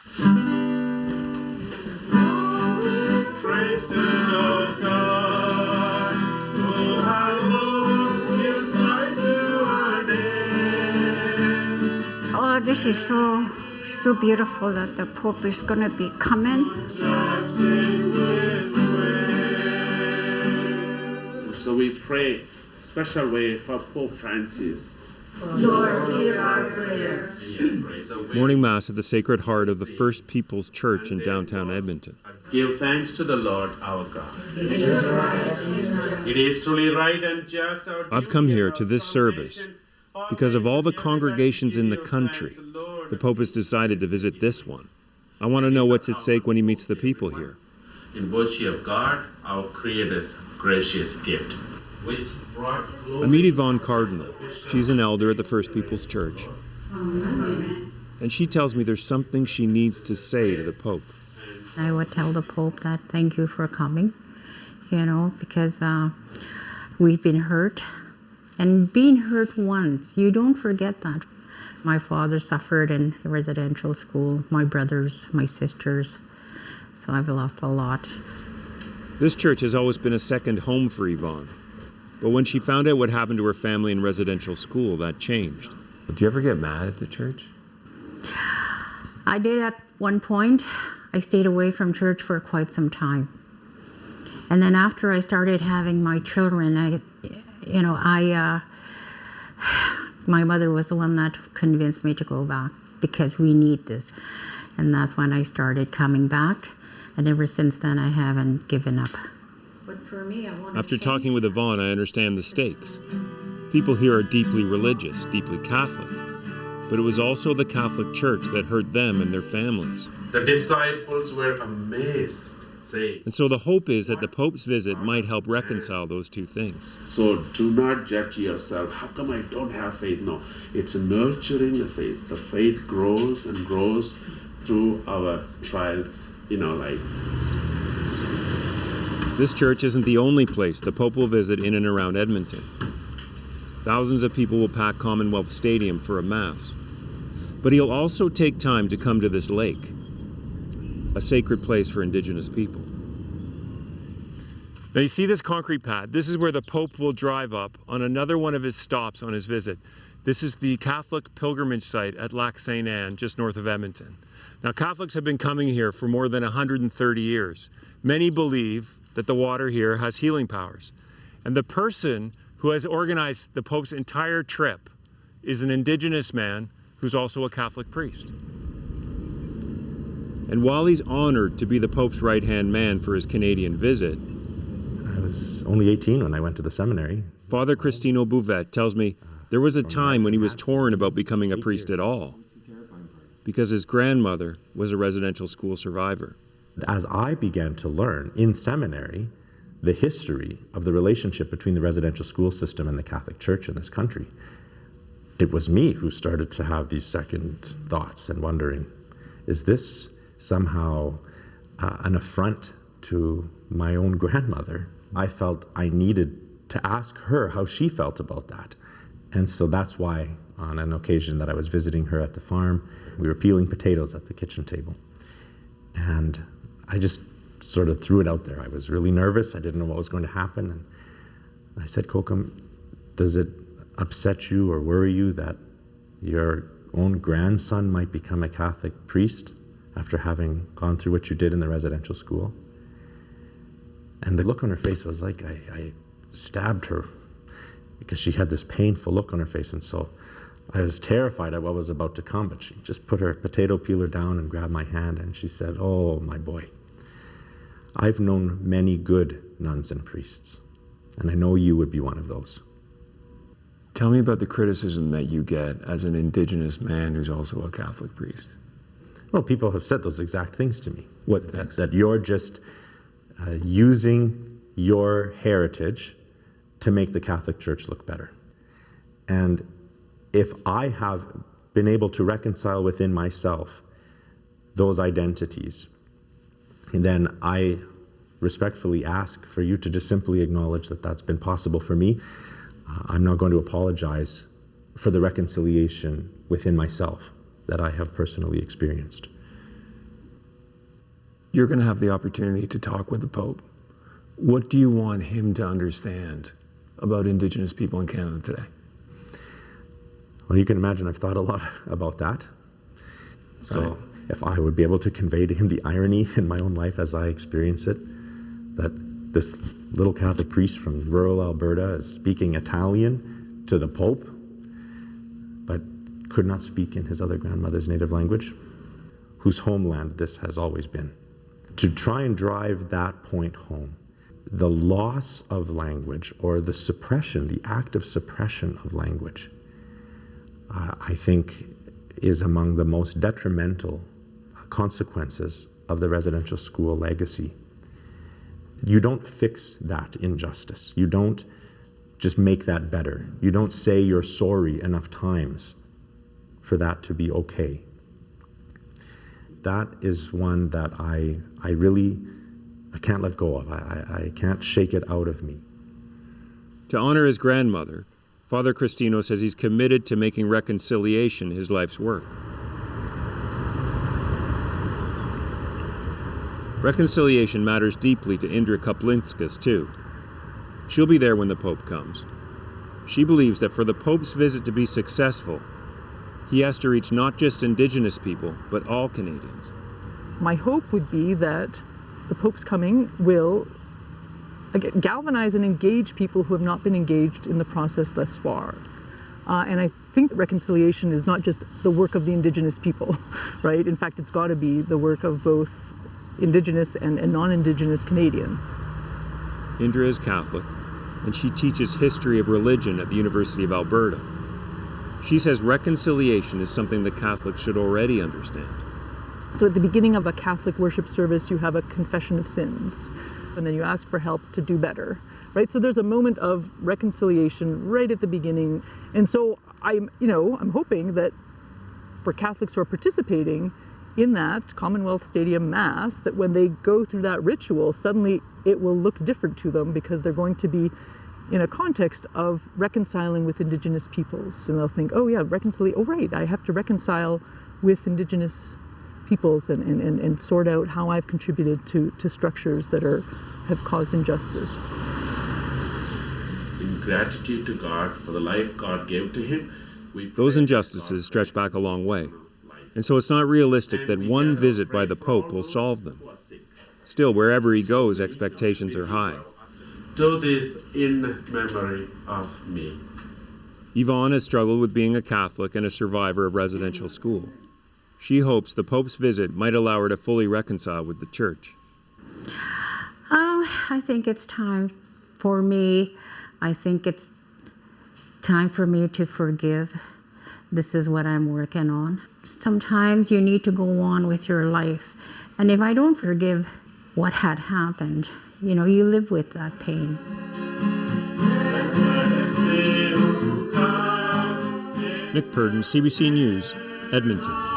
Praise to the God who has gives life to our name. Oh, this is so beautiful that the Pope is going to be coming. Just in His way. So we pray special way for Pope Francis. Lord, hear our prayer. Morning Mass at the Sacred Heart of the First People's Church in downtown Edmonton. Give thanks to the Lord our God. It is truly right and just. I've come here to this service because of all the congregations in the country. The Pope has decided to visit this one. I want to know what's at stake when he meets the people here. In virtue of God, our Creator's gracious gift, which brought I meet Yvonne Cardinal. She's an elder at the First People's Church. And she tells me there's something she needs to say to the Pope. I would tell the Pope that thank you for coming, because we've been hurt. And being hurt once, you don't forget that. My father suffered in residential school, my brothers, my sisters, so I've lost a lot. This church has always been a second home for Yvonne. But when she found out what happened to her family in residential school, that changed. Do you ever get mad at the church? I did at one point. I stayed away from church for quite some time. And then after I started having my children, my mother was the one that convinced me to go back because we need this. And that's when I started coming back. And ever since then, I haven't given up. But for me, I want After talking with Yvonne, I understand the stakes. People here are deeply religious, deeply Catholic. But it was also the Catholic Church that hurt them and their families. the disciples were amazed, saying. And so the hope is that the Pope's visit might help reconcile those two things. So do not judge yourself. How come I don't have faith? No, it's nurturing the faith. The faith grows and grows through our trials in our life. This church isn't the only place the Pope will visit in and around Edmonton. Thousands of people will pack Commonwealth Stadium for a Mass. But he'll also take time to come to this lake, a sacred place for Indigenous people. Now you see this concrete pad? This is where the Pope will drive up on another one of his stops on his visit. This is the Catholic pilgrimage site at Lac St. Anne, just north of Edmonton. Now Catholics have been coming here for more than 130 years. Many believe that the water here has healing powers. And the person who has organized the Pope's entire trip is an Indigenous man who's also a Catholic priest. And while he's honored to be the Pope's right-hand man for his Canadian visit, I was only 18 when I went to the seminary. Father Cristino Bouvet tells me there was a time when he was torn about becoming a priest at all, because his grandmother was a residential school survivor. As I began to learn in seminary the history of the relationship between the residential school system and the Catholic Church in this country, it was me who started to have these second thoughts and wondering, is this somehow an affront to my own grandmother? I felt I needed to ask her how she felt about that. And so that's why on an occasion that I was visiting her at the farm, we were peeling potatoes at the kitchen table. And I just sort of threw it out there. I was really nervous. I didn't know what was going to happen. And I said, Kokum, does it upset you or worry you that your own grandson might become a Catholic priest after having gone through what you did in the residential school? And the look on her face was like I stabbed her, because she had this painful look on her face. And so I was terrified at what was about to come, but she just put her potato peeler down and grabbed my hand, and she said, oh, my boy, I've known many good nuns and priests, and I know you would be one of those. Tell me about the criticism that you get as an Indigenous man who's also a Catholic priest. Well, people have said those exact things to me. What things? That you're just using your heritage to make the Catholic Church look better. And if I have been able to reconcile within myself those identities, then I respectfully ask for you to just simply acknowledge that that's been possible for me. I'm not going to apologize for the reconciliation within myself that I have personally experienced. you're going to have the opportunity to talk with the Pope. What do you want him to understand about Indigenous people in Canada today? Well, you can imagine I've thought a lot about that. So if I would be able to convey to him the irony in my own life as I experience it, that this little Catholic priest from rural Alberta is speaking Italian to the Pope, but could not speak in his other grandmother's native language, whose homeland this has always been. To try and drive that point home, the loss of language, or the suppression, the act of suppression of language, I think is among the most detrimental consequences of the residential school legacy. You don't fix that injustice. You don't just make that better. You don't say you're sorry enough times for that to be okay. That is one that I can't let go of. I can't shake it out of me. To honor his grandmother, Father Cristino says he's committed to making reconciliation his life's work. Reconciliation matters deeply to Indra Kaplinskas, too. She'll be there when the Pope comes. She believes that for the Pope's visit to be successful, he has to reach not just Indigenous people, but all Canadians. My hope would be that the Pope's coming will galvanize and engage people who have not been engaged in the process thus far. And I think reconciliation is not just the work of the Indigenous people, right? In fact, it's got to be the work of both Indigenous and non-Indigenous Canadians. Indra is Catholic, and she teaches history of religion at the University of Alberta. She says reconciliation is something that Catholics should already understand. So at the beginning of a Catholic worship service, you have a confession of sins, and then you ask for help to do better, right? So there's a moment of reconciliation right at the beginning. And so I'm hoping that for Catholics who are participating in that Commonwealth Stadium Mass, that when they go through that ritual, suddenly it will look different to them because they're going to be in a context of reconciling with Indigenous peoples. And they'll think, oh yeah, right, I have to reconcile with Indigenous peoples and sort out how I've contributed to structures that have caused injustice. In gratitude to God for the life God gave to him, those injustices stretch back a long way. And so it's not realistic that one visit by the Pope will solve them. Still, wherever he goes, expectations are high. Do this in memory of me. Yvonne has struggled with being a Catholic and a survivor of residential school. She hopes the Pope's visit might allow her to fully reconcile with the Church. I think it's time for me. I think it's time for me to forgive. This is what I'm working on. Sometimes you need to go on with your life. And if I don't forgive what had happened, you live with that pain. Nick Purdon, CBC News, Edmonton.